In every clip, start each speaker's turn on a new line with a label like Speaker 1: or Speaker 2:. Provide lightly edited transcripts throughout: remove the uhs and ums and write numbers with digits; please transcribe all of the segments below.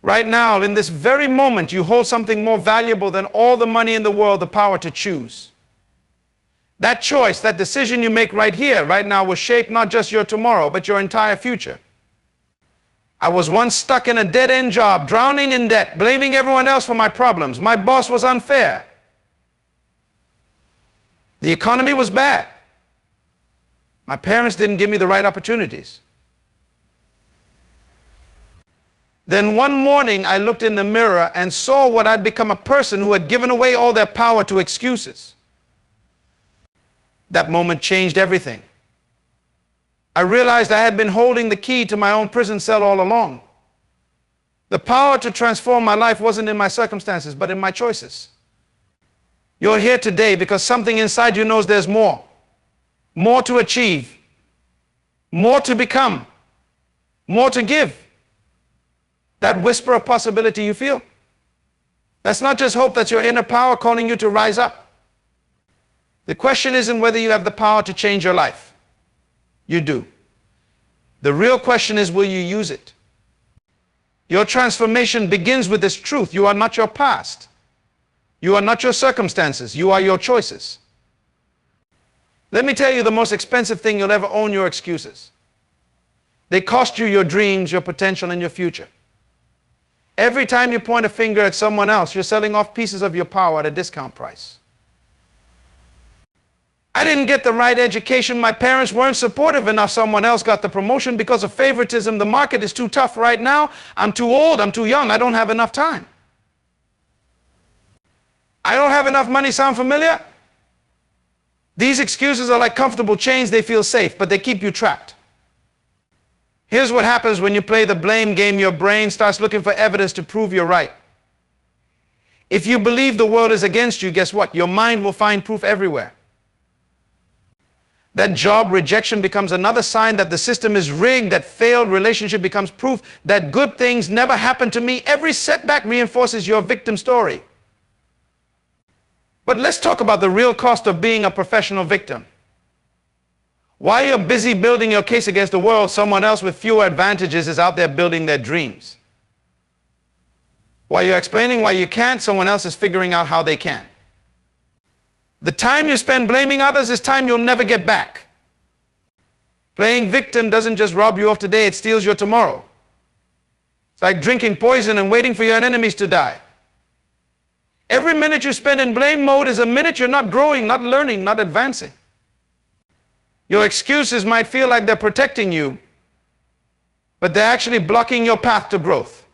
Speaker 1: Right now, in this very moment, you hold something more valuable than all the money in the world, the power to choose. That choice, that decision you make right here, right now, will shape not just your tomorrow, but your entire future. I was once stuck in a dead-end job, drowning in debt, blaming everyone else for my problems. My boss was unfair. The economy was bad. My parents didn't give me the right opportunities. Then one morning, I looked in the mirror and saw what I'd become, a person who had given away all their power to excuses. That moment changed everything. I realized I had been holding the key to my own prison cell all along. The power to transform my life wasn't in my circumstances, but in my choices. You're here today because something inside you knows there's more. More to achieve. More to become. More to give. That whisper of possibility you feel, that's not just hope, that's your inner power calling you to rise up. The question isn't whether you have the power to change your life. You do. The real question is, will you use it? Your transformation begins with this truth. You are not your past. You are not your circumstances. You are your choices. Let me tell you the most expensive thing you'll ever own: your excuses. They cost you your dreams, your potential, and your future. Every time you point a finger at someone else, you're selling off pieces of your power at a discount price. I didn't get the right education. My parents weren't supportive enough. Someone else got the promotion because of favoritism. The market is too tough right now. I'm too old. I'm too young. I don't have enough time. I don't have enough money. Sound familiar? These excuses are like comfortable chains. They feel safe, but they keep you trapped. Here's what happens when you play the blame game. Your brain starts looking for evidence to prove you're right. If you believe the world is against you, guess what? Your mind will find proof everywhere. That job rejection becomes another sign that the system is rigged. That failed relationship becomes proof that good things never happen to me. Every setback reinforces your victim story. But let's talk about the real cost of being a professional victim. While you're busy building your case against the world, someone else with fewer advantages is out there building their dreams. While you're explaining why you can't, someone else is figuring out how they can. The time you spend blaming others is time you'll never get back. Playing victim doesn't just rob you of today, it steals your tomorrow. It's like drinking poison and waiting for your enemies to die. Every minute you spend in blame mode is a minute you're not growing, not learning, not advancing. Your excuses might feel like they're protecting you, but they're actually blocking your path to growth.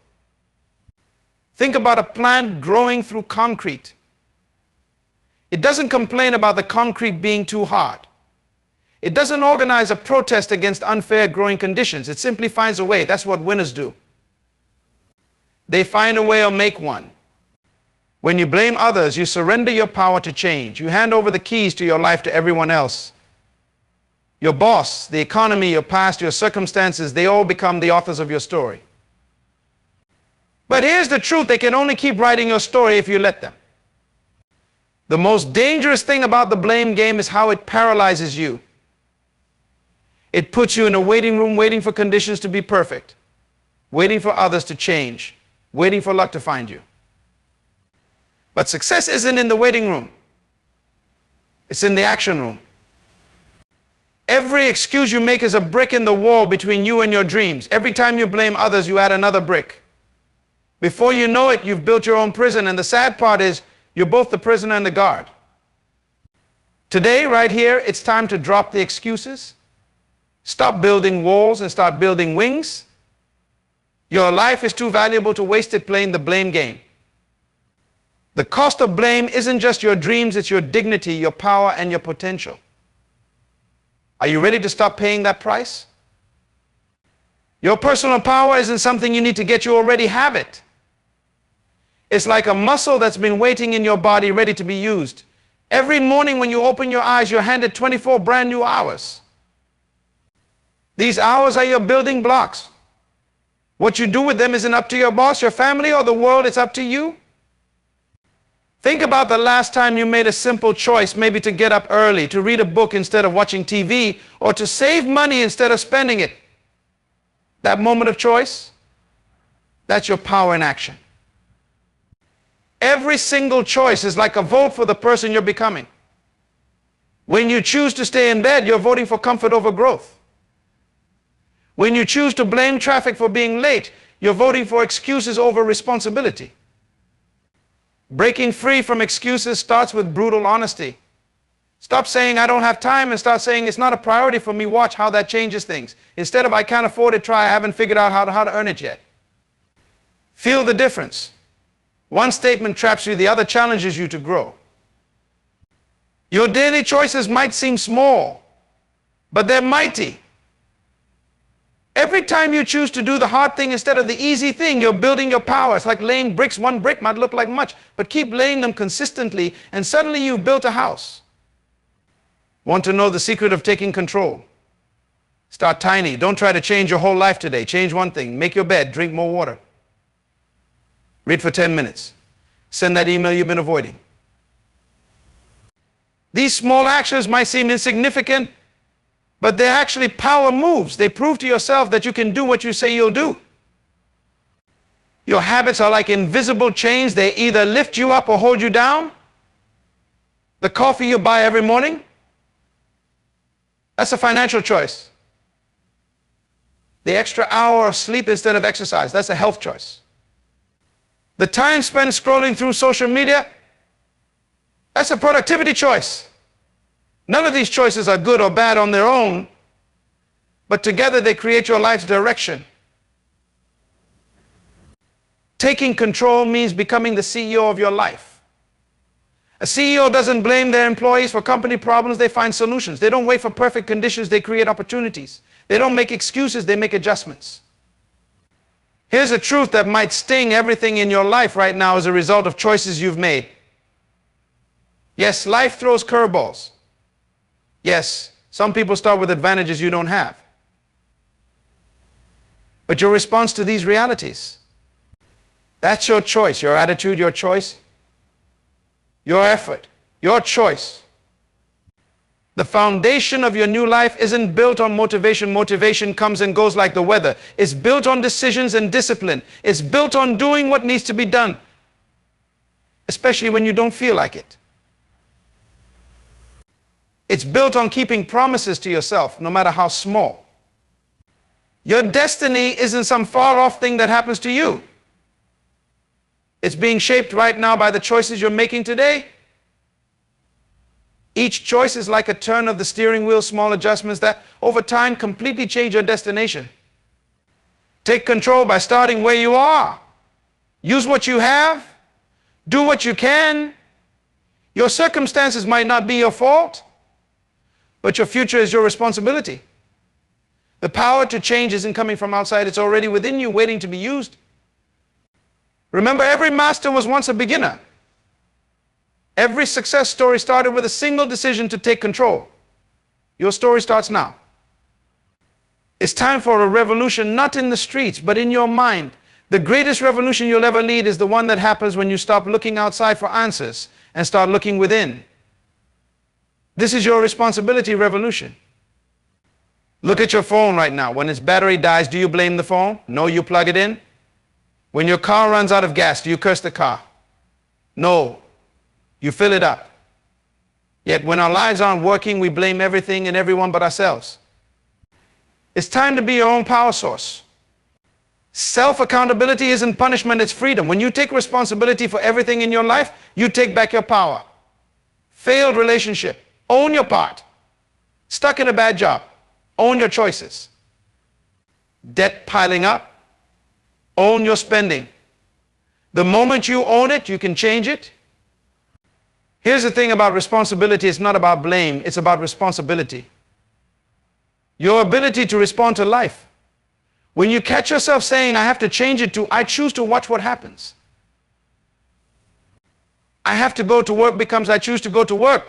Speaker 1: Think about a plant growing through concrete. It doesn't complain about the concrete being too hard. It doesn't organize a protest against unfair growing conditions. It simply finds a way. That's what winners do. They find a way or make one. When you blame others, you surrender your power to change. You hand over the keys to your life to everyone else. Your boss, the economy, your past, your circumstances, they all become the authors of your story. But here's the truth: they can only keep writing your story if you let them. The most dangerous thing about the blame game is how it paralyzes you. It puts you in a waiting room, waiting for conditions to be perfect, waiting for others to change, waiting for luck to find you. But success isn't in the waiting room. It's in the action room. Every excuse you make is a brick in the wall between you and your dreams. Every time you blame others, you add another brick. Before you know it, you've built your own prison, and the sad part is you're both the prisoner and the guard. Today, right here, it's time to drop the excuses. Stop building walls and start building wings. Your life is too valuable to waste it playing the blame game. The cost of blame isn't just your dreams, it's your dignity, your power, and your potential. Are you ready to stop paying that price? Your personal power isn't something you need to get, you already have it. It's like a muscle that's been waiting in your body, ready to be used. Every morning when you open your eyes, you're handed 24 brand new hours. These hours are your building blocks. What you do with them isn't up to your boss, your family, or the world. It's up to you. Think about the last time you made a simple choice, maybe to get up early, to read a book instead of watching TV, or to save money instead of spending it. That moment of choice, That's your power in action. Every single choice is like a vote for the person you're becoming. When you choose to stay in bed, you're voting for comfort over growth. When you choose to blame traffic for being late, you're voting for excuses over responsibility. Breaking free from excuses starts with brutal honesty. Stop saying, I don't have time, and start saying, it's not a priority for me. Watch how that changes things. Instead of, I can't afford it, try, I haven't figured out how to earn it yet. Feel the difference. One statement traps you, the other challenges you to grow. Your daily choices might seem small, but they're mighty. Every time you choose to do the hard thing instead of the easy thing, you're building your power. It's like laying bricks. One brick might look like much, but keep laying them consistently, and suddenly you've built a house. Want to know the secret of taking control? Start tiny. Don't try to change your whole life today. Change one thing. Make your bed. Drink more water. Read for 10 minutes. Send that email you've been avoiding. These small actions might seem insignificant, but they're actually power moves. They prove to yourself that you can do what you say you'll do. Your habits are like invisible chains. They either lift you up or hold you down. The coffee you buy every morning, that's a financial choice. The extra hour of sleep instead of exercise, that's a health choice. The time spent scrolling through social media, that's a productivity choice. None of these choices are good or bad on their own, but together they create your life's direction. Taking control means becoming the CEO of your life. A CEO doesn't blame their employees for company problems, they find solutions. They don't wait for perfect conditions, they create opportunities. They don't make excuses, they make adjustments. Here's a truth that might sting everything in your life right now as a result of choices you've made. Yes, life throws curveballs. Yes, some people start with advantages you don't have. But your response to these realities, that's your choice, your attitude, your choice, your effort, your choice. The foundation of your new life isn't built on motivation. Motivation comes and goes like the weather. It's built on decisions and discipline. It's built on doing what needs to be done, especially when you don't feel like it. It's built on keeping promises to yourself, no matter how small. Your destiny isn't some far-off thing that happens to you. It's being shaped right now by the choices you're making today. Each choice is like a turn of the steering wheel, small adjustments that over time completely change your destination. Take control by starting where you are. Use what you have. Do what you can. Your circumstances might not be your fault, but your future is your responsibility. The power to change isn't coming from outside. It's already within you, waiting to be used. Remember, every master was once a beginner. Every success story started with a single decision to take control. Your story starts now. It's time for a revolution, not in the streets, but in your mind. The greatest revolution you'll ever lead is the one that happens when you stop looking outside for answers and start looking within. This is your responsibility revolution. Look at your phone right now. When its battery dies, do you blame the phone? No, you plug it in. When your car runs out of gas, do you curse the car? No, you fill it up. Yet when our lives aren't working, we blame everything and everyone but ourselves. It's time to be your own power source. Self-accountability isn't punishment, it's freedom. When you take responsibility for everything in your life, you take back your power. Failed relationship, own your part. Stuck in a bad job, own your choices. Debt piling up, own your spending. The moment you own it, you can change it. Here's the thing about responsibility, it's not about blame, it's about responsibility. Your ability to respond to life. When you catch yourself saying, I have to change it to, I choose to watch what happens. I have to go to work becomes I choose to go to work.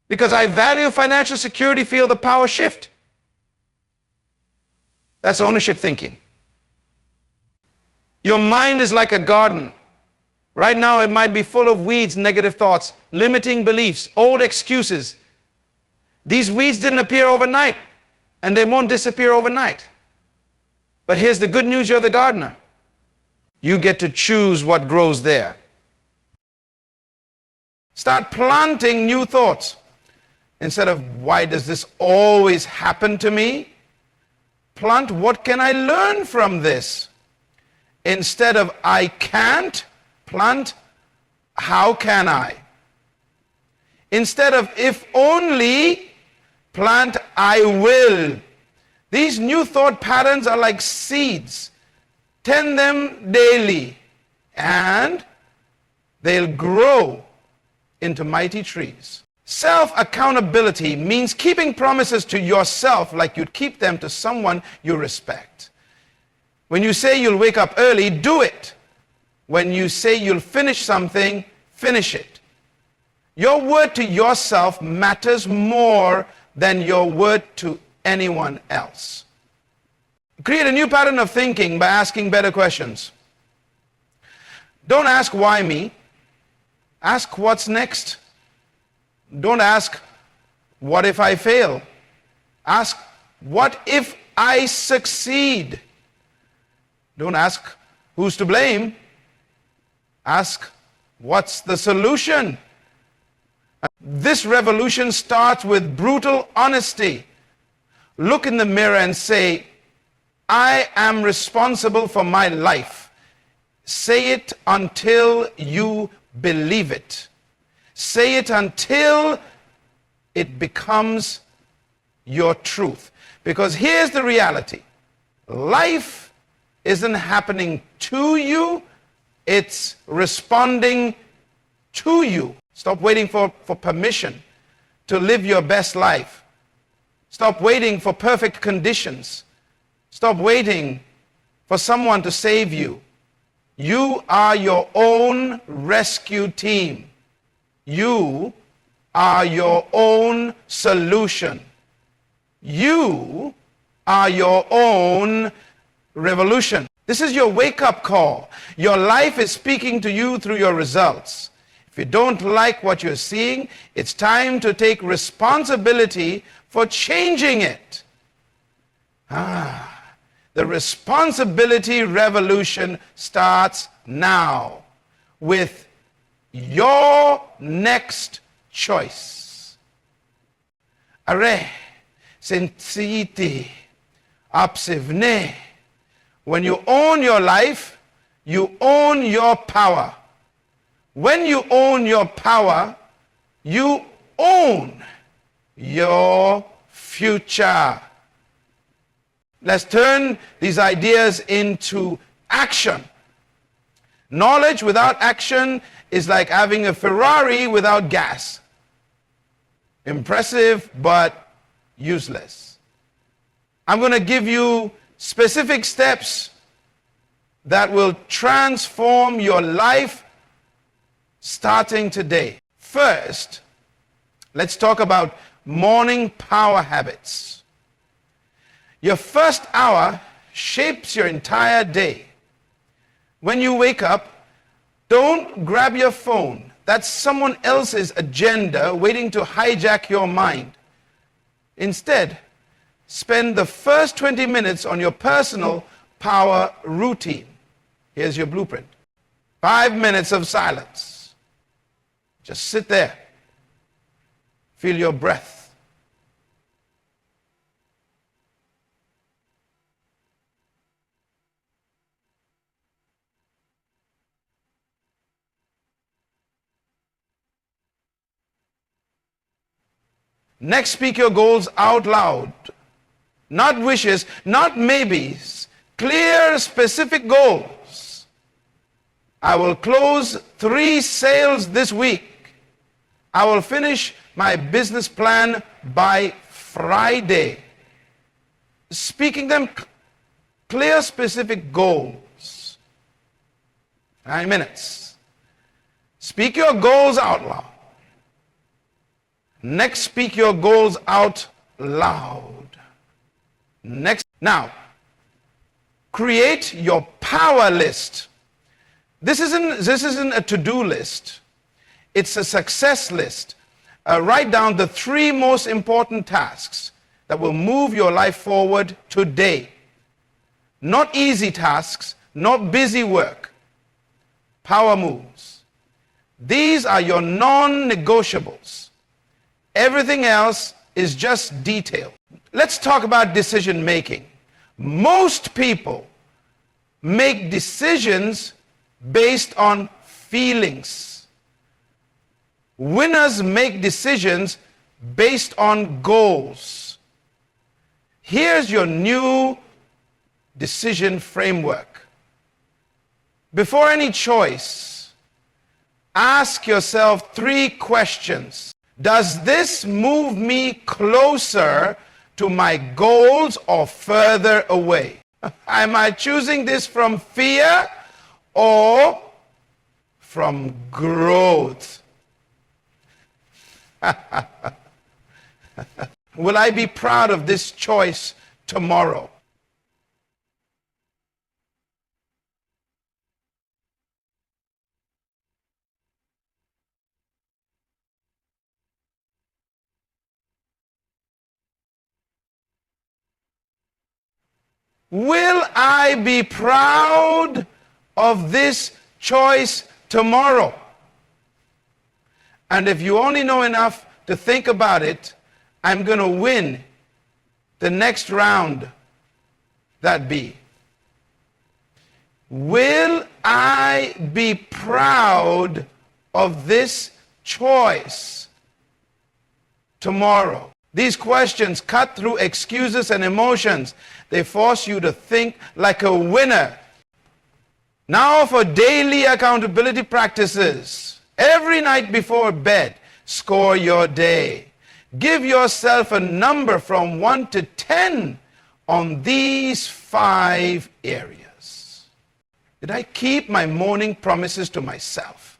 Speaker 1: Because I value financial security, feel the power shift. That's ownership thinking. Your mind is like a garden. Right now it might be full of weeds, negative thoughts, limiting beliefs, old excuses. These weeds didn't appear overnight, and they won't disappear overnight. But here's the good news, you're the gardener. You get to choose what grows there. Start planting new thoughts. Instead of, why does this always happen to me? Plant, what can I learn from this? Instead of, I can't, plant, how can I? Instead of, if only, plant, I will. These new thought patterns are like seeds. Tend them daily, and they'll grow into mighty trees. Self-accountability means keeping promises to yourself like you'd keep them to someone you respect. When you say you'll wake up early, do it. When you say you'll finish something, finish it. Your word to yourself matters more than your word to anyone else. Create a new pattern of thinking by asking better questions. Don't ask why me. Ask what's next. Don't ask what if I fail. Ask what if I succeed. Don't ask who's to blame. Ask what's the solution. This revolution starts with brutal honesty. Look in the mirror and say, I am responsible for my life. Say it until you believe it. Say it until it becomes your truth. Because here's the reality. Life isn't happening to you, it's responding to you. Stop waiting for permission to live your best life. Stop waiting for perfect conditions. Stop waiting for someone to save you. You are your own rescue team. You are your own solution. You are your own revolution. This is your wake-up call. Your life is speaking to you through your results. If you don't like what you're seeing, it's time to take responsibility for changing it. The responsibility revolution starts now with your next choice. Are sentiti apsivne. When you own your life, you own your power. When you own your power, you own your future. Let's turn these ideas into action. Knowledge without action is like having a Ferrari without gas. Impressive, but useless. I'm going to give you specific steps that will transform your life starting today. First, let's talk about morning power habits. Your first hour shapes your entire day. When you wake up, don't grab your phone. That's someone else's agenda waiting to hijack your mind. Instead, spend the first 20 minutes on your personal power routine. Here's your blueprint. 5 minutes of silence. Just sit there. Feel your breath. Next, speak your goals out loud. Not wishes, not maybes. Clear, specific goals. I will close 3 sales this week. I will finish my business plan by Friday. Speaking them clear, specific goals. 9 minutes. Speak your goals out loud. Next, speak your goals out loud. Next, now, create your power list. This isn't a to-do list. It's a success list. Write down the 3 most important tasks that will move your life forward today. not easy tasks, not busy work. Power moves. These are your non-negotiables. Everything else is just detail. Let's talk about decision making. Most people make decisions based on feelings. Winners make decisions based on goals. Here's your new decision framework. Before any choice, ask yourself 3 questions. Does this move me closer to my goals or further away? Am I choosing this from fear or from growth? Will I be proud of this choice tomorrow? Will I be proud of this choice tomorrow? And if you only know enough to think about it, I'm going to win the next round that be. Will I be proud of this choice tomorrow? These questions cut through excuses and emotions. They force you to think like a winner. Now for daily accountability practices. Every night before bed, score your day. Give yourself a number from 1 to 10 on these 5 areas. Did I keep my morning promises to myself?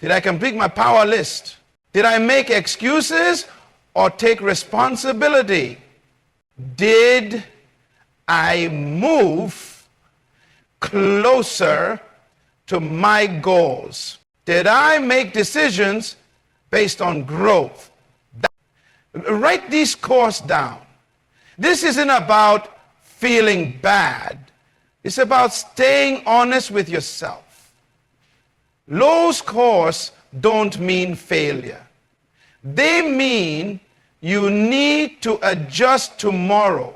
Speaker 1: Did I complete my power list? Did I make excuses or take responsibility? Did I move closer to my goals? Did I make decisions based on growth? Write these scores down. This isn't about feeling bad. It's about staying honest with yourself. Low scores don't mean failure. They mean you need to adjust tomorrow.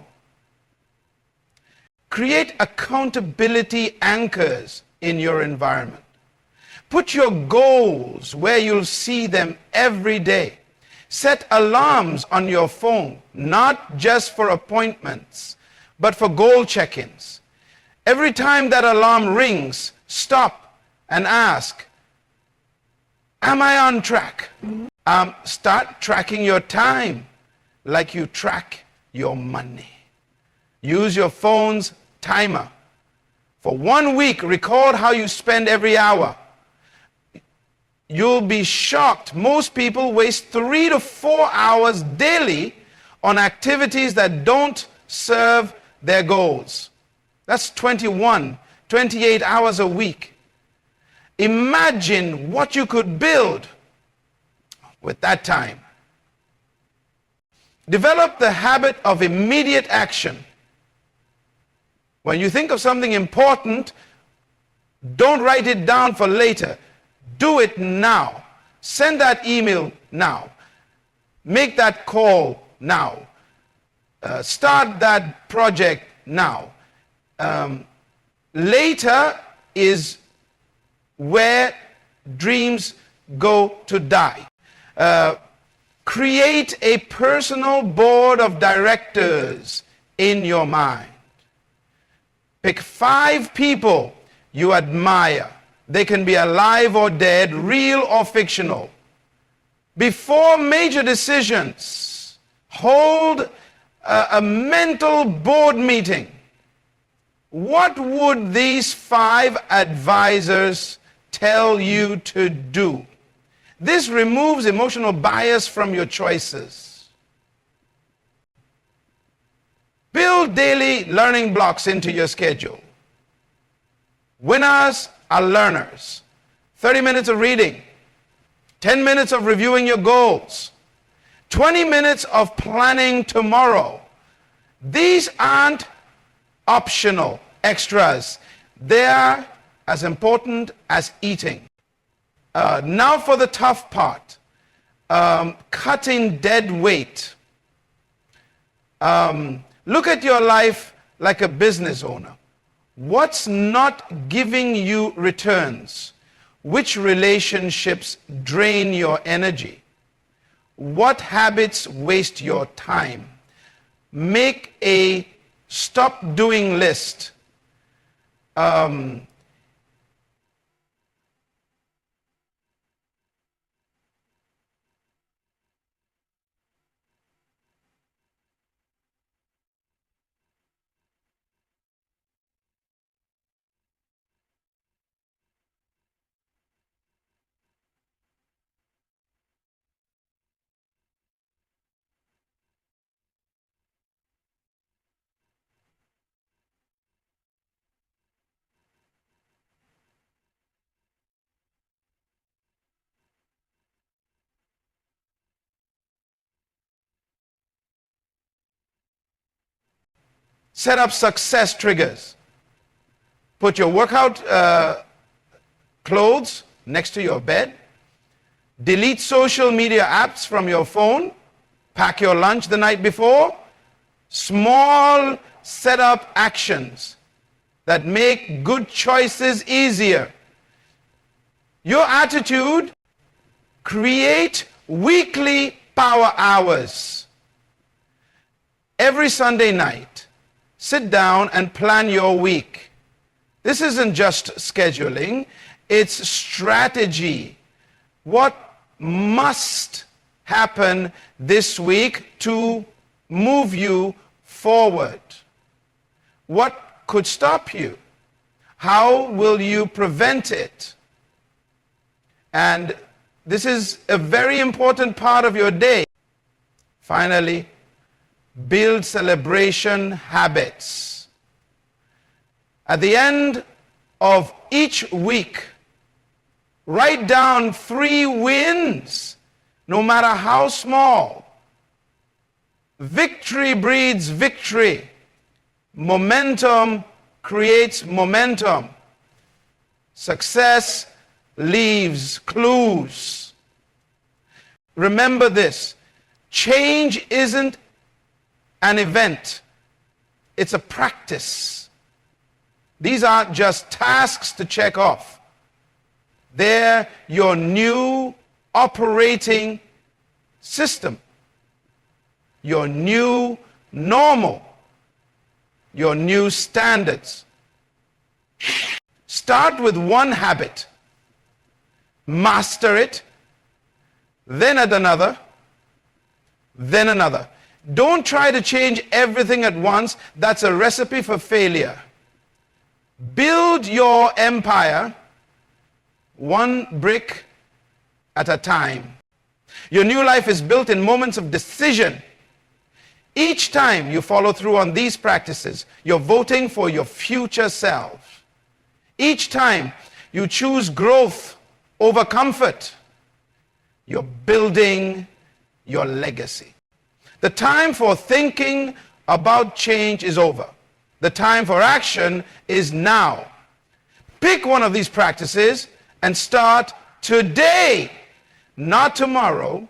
Speaker 1: Create accountability anchors in your environment. Put your goals where you'll see them every day. Set alarms on your phone, not just for appointments, but for goal check-ins. Every time that alarm rings, stop and ask, am I on track? Start tracking your time like you track your money. Use your phone's timer. For 1 week, record how you spend every hour. You'll be shocked. Most people waste 3 to 4 hours daily on activities that don't serve their goals. That's 28 hours a week. Imagine what you could build with that time. Develop the habit of immediate action. When you think of something important, don't write it down for later. Do it now. Send that email now. Make that call now. Start that project now. Later is where dreams go to die. Create a personal board of directors in your mind. Pick 5 people you admire. They can be alive or dead, real or fictional. Before major decisions, hold a mental board meeting. What would these 5 advisors tell you to do? This removes emotional bias from your choices. Build daily learning blocks into your schedule. Winners are learners. 30 minutes of reading, 10 minutes of reviewing your goals, 20 minutes of planning tomorrow. These aren't optional, extras. They are as important as eating. Now for the tough part. Cutting dead weight. Look at your life like a business owner. What's not giving you returns? Which relationships drain your energy? What habits waste your time? Make a stop doing list. Set up success triggers. Put your workout clothes next to your bed. Delete social media apps from your phone. Pack your lunch the night before. Small setup actions that make good choices easier. Your attitude, create weekly power hours. Every Sunday night, sit down and plan your week. This isn't just scheduling, it's strategy. What must happen this week to move you forward? What could stop you? How will you prevent it? And this is a very important part of your day. Finally, build celebration habits. At the end of each week, write down 3 wins, no matter how small. Victory breeds victory. Momentum creates momentum. Success leaves clues. Remember this, change isn't an event, it's a practice. These aren't just tasks to check off. They're your new operating system, your new normal, your new standards. Start with one habit, master it, then at another, then another. Don't try to change everything at once. That's a recipe for failure. Build your empire one brick at a time. Your new life is built in moments of decision. Each time you follow through on these practices, you're voting for your future self. Each time you choose growth over comfort, you're building your legacy. The time for thinking about change is over. The time for action is now. Pick one of these practices and start today, not tomorrow,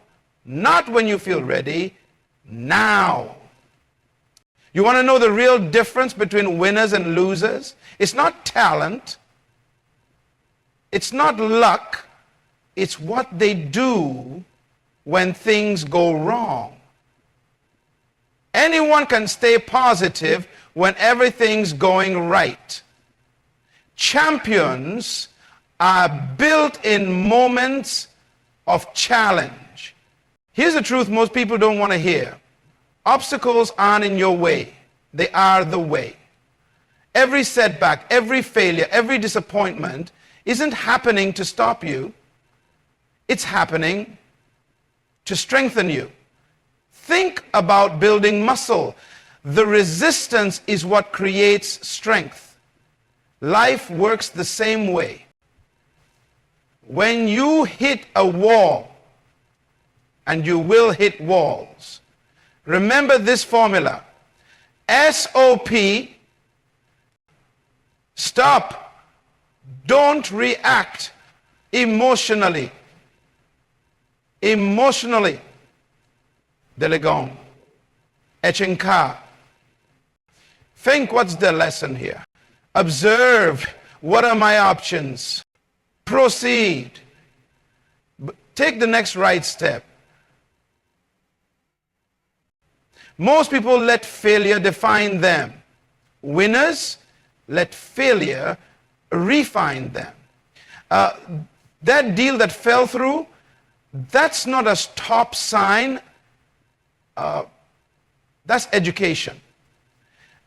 Speaker 1: not when you feel ready, now. You want to know the real difference between winners and losers? It's not talent. It's not luck. It's what they do when things go wrong. Anyone can stay positive when everything's going right. Champions are built in moments of challenge. Here's the truth most people don't want to hear. Obstacles aren't in your way. They are the way. Every setback, every failure, every disappointment isn't happening to stop you. It's happening to strengthen you. Think about building muscle. The resistance is what creates strength. Life works the same way. When you hit a wall, and you will hit walls, remember this formula. SOP Stop. Don't react emotionally. Emotionally. Delegon. Echinka. Think, what's the lesson here? Observe, what are my options? Proceed. Take the next right step. Most people let failure define them. Winners let failure refine them. That deal that fell through, that's not a stop sign. That's education.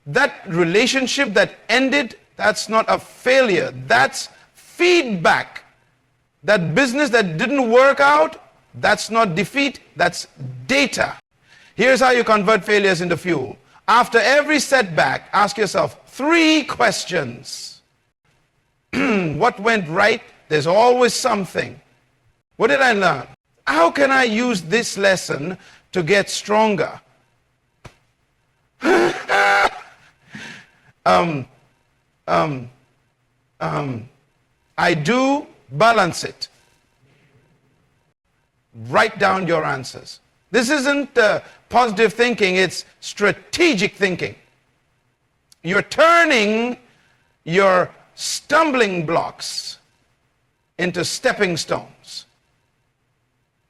Speaker 1: That relationship that ended, that's not a failure. That's feedback. That business that didn't work out, that's not defeat, that's data. Here's how you convert failures into fuel. After every setback, ask yourself 3 questions. What went right? There's always something. What did I learn? How can I use this lesson to get stronger? I do balance it. Write down your answers. This isn't positive thinking, it's strategic thinking. You're turning your stumbling blocks into stepping stones.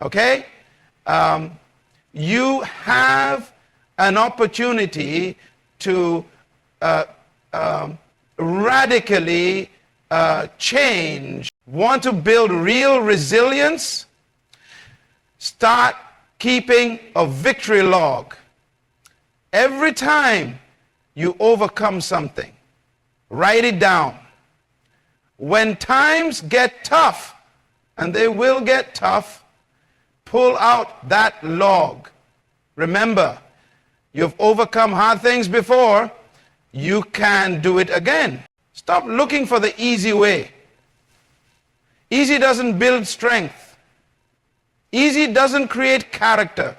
Speaker 1: Okay? You have an opportunity to radically change. Want to build real resilience? Start keeping a victory log. Every time you overcome something, write it down. When times get tough, and they will get tough, pull out that log. Remember, you've overcome hard things before, you can do it again. Stop looking for the easy way. Easy doesn't build strength. Easy doesn't create character.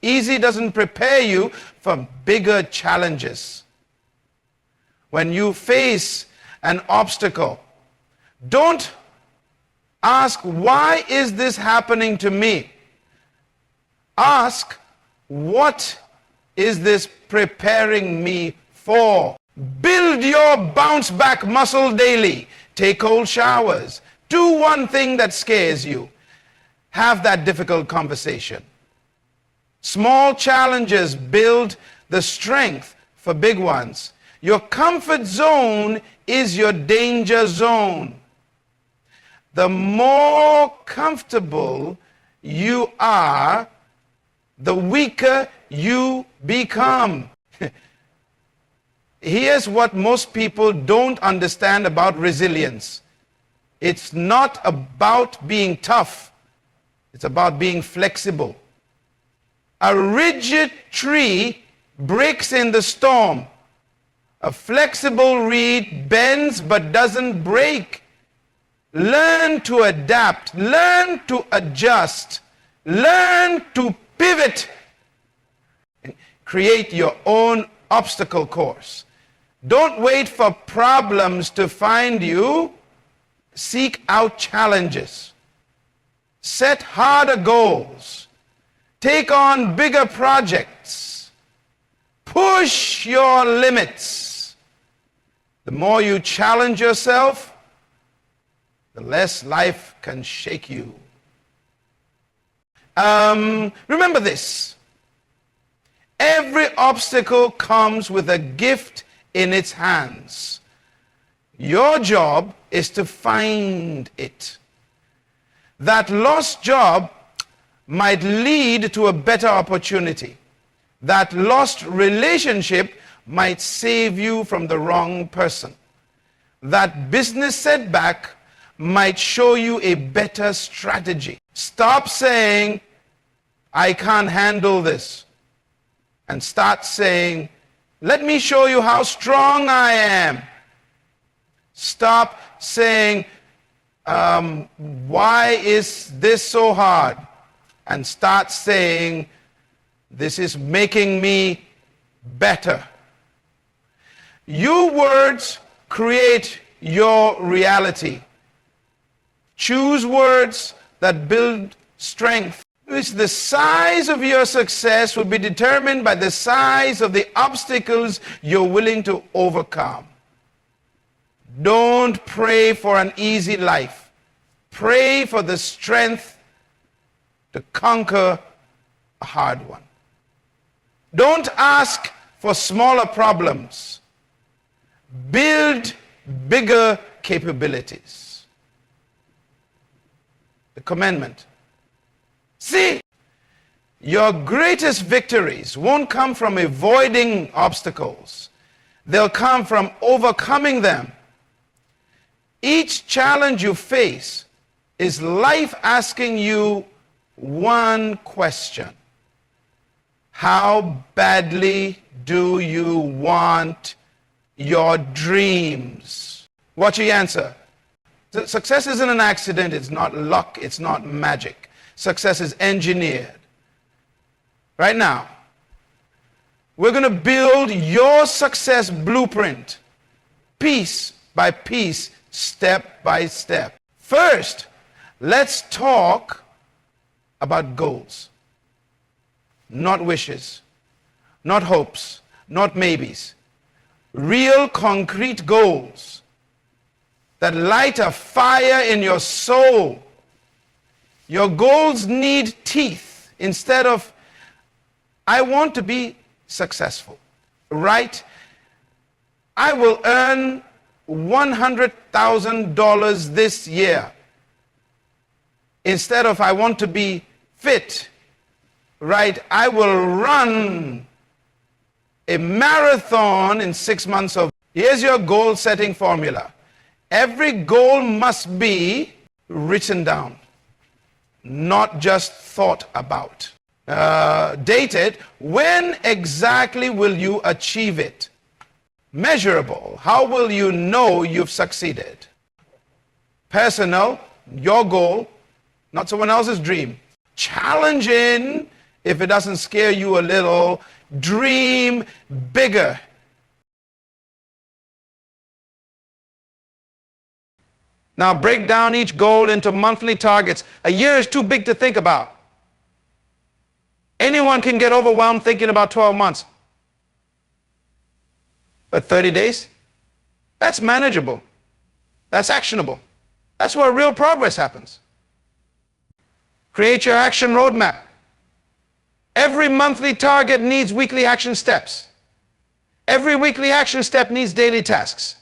Speaker 1: Easy doesn't prepare you for bigger challenges. When you face an obstacle, don't ask, why is this happening to me? Ask, what is this preparing me for? Build your bounce back muscle daily. Take cold showers. Do one thing that scares you. Have that difficult conversation. Small challenges build the strength for big ones. Your comfort zone is your danger zone. The more comfortable you are, the weaker you become. Here's what most people don't understand about resilience. It's not about being tough. It's about being flexible. A rigid tree breaks in the storm. A flexible reed bends but doesn't break. Learn to adapt. Learn to adjust. Learn to pivot. Create your own obstacle course. Don't wait for problems to find you. Seek out challenges. Set harder goals. Take on bigger projects. Push your limits. The more you challenge yourself, the less life can shake you. Remember this. Every obstacle comes with a gift in its hands. Your job is to find it. That lost job might lead to a better opportunity. That lost relationship might save you from the wrong person. That business setback might show you a better strategy. Stop saying, I can't handle this. And start saying, let me show you how strong I am. Stop saying, why is this so hard? And start saying, this is making me better. Your words create your reality. Choose words that build strength. The size of your success will be determined by the size of the obstacles you're willing to overcome. Don't pray for an easy life. Pray for the strength to conquer a hard one. Don't ask for smaller problems. Build bigger capabilities. The commandment. See, your greatest victories won't come from avoiding obstacles. They'll come from overcoming them. Each challenge you face is life asking you one question. How badly do you want your dreams? What's your answer? Success isn't an accident, it's not luck, it's not magic. Success is engineered. Right now, we're going to build your success blueprint, piece by piece, step by step. First, let's talk about goals. Not wishes, not hopes, not maybes. Real concrete goals that light a fire in your soul. Your goals need teeth instead of, I want to be successful, right? I will earn $100,000 this year. Instead of, I want to be fit, right? I will run a marathon in 6 months of. Here's your goal setting formula. Every goal must be written down, not just thought about. Dated. When exactly will you achieve it? Measurable. How will you know you've succeeded? Personal. Your goal, not someone else's dream. Challenging. If it doesn't scare you a little, dream bigger. Now break down each goal into monthly targets. A year is too big to think about. Anyone can get overwhelmed thinking about 12 months. But 30 days? That's manageable. That's actionable. That's where real progress happens. Create your action roadmap. Every monthly target needs weekly action steps. Every weekly action step needs daily tasks.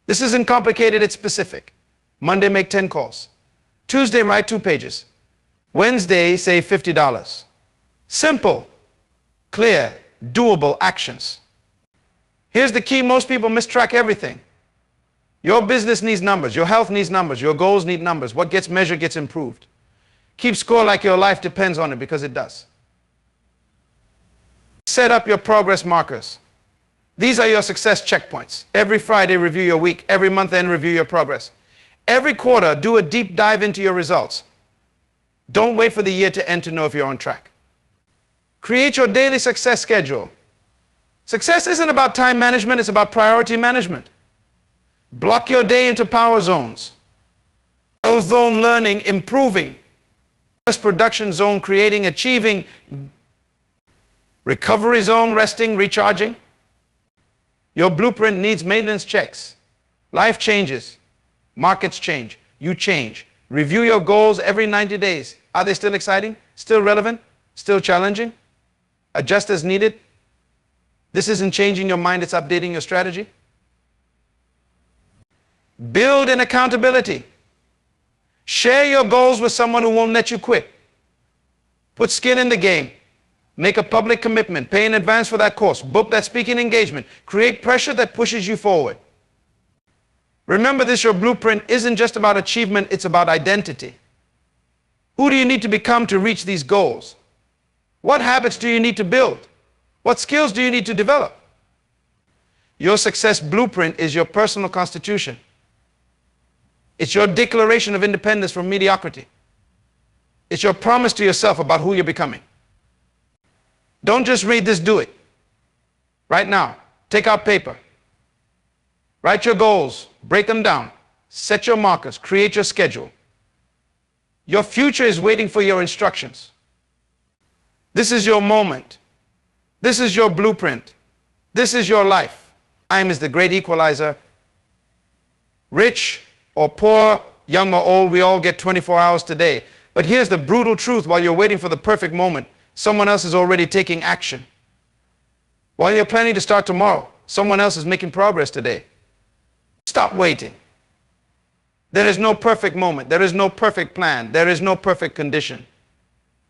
Speaker 1: This isn't complicated, it's specific. Monday, make 10 calls. Tuesday, write 2 pages. Wednesday, save $50. Simple, clear, doable actions. Here's the key: most people mistrack everything. Your business needs numbers, your health needs numbers, your goals need numbers. What gets measured gets improved. Keep score like your life depends on it, because it does. Set up your progress markers. These are your success checkpoints. Every Friday, review your week. Every month end, review your progress. Every quarter, do a deep dive into your results. Don't wait for the year to end to know if you're on track. Create your daily success schedule. Success isn't about time management, it's about priority management. Block your day into power zones. Growth zone, learning, improving. Production zone, creating, achieving. Recovery zone, resting, recharging. Your blueprint needs maintenance checks. Life changes. Markets change. You change. Review your goals every 90 days. Are they still exciting? Still relevant? Still challenging? Adjust as needed? This isn't changing your mind, it's updating your strategy. Build in accountability. Share your goals with someone who won't let you quit. Put skin in the game. Make a public commitment. Pay in advance for that course. Book that speaking engagement. Create pressure that pushes you forward. Remember this, your blueprint isn't just about achievement, it's about identity. Who do you need to become to reach these goals? What habits do you need to build? What skills do you need to develop? Your success blueprint is your personal constitution. It's your declaration of independence from mediocrity. It's your promise to yourself about who you're becoming. Don't just read this, do it. Right now, take out paper. Write your goals, break them down, set your markers, create your schedule. Your future is waiting for your instructions. This is your moment. This is your blueprint. This is your life. Time is the great equalizer. Rich or poor, young or old, we all get 24 hours today. But here's the brutal truth: while you're waiting for the perfect moment, someone else is already taking action. While you're planning to start tomorrow, someone else is making progress today. Stop waiting. There is no perfect moment. There is no perfect plan. There is no perfect condition.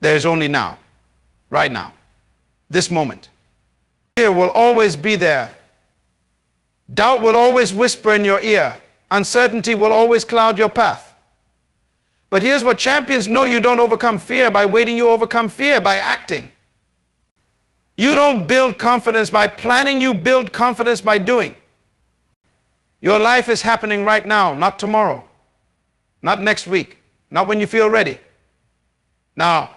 Speaker 1: There is only now, right now, this moment. Fear will always be there. Doubt will always whisper in your ear. Uncertainty will always cloud your path. But here's what champions know: you don't overcome fear by waiting, you overcome fear by acting. You don't build confidence by planning, you build confidence by doing. Your life is happening right now, not tomorrow, not next week, not when you feel ready. Now,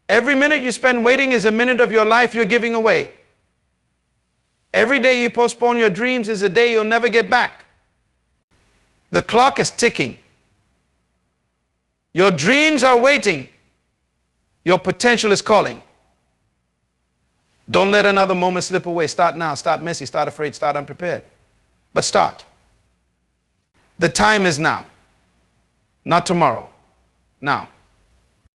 Speaker 1: every minute you spend waiting is a minute of your life you're giving away. Every day you postpone your dreams is a day you'll never get back. The clock is ticking. Your dreams are waiting. Your potential is calling. Don't let another moment slip away. Start now. Start messy. Start afraid. Start unprepared. But start. The time is now. Not tomorrow. Now.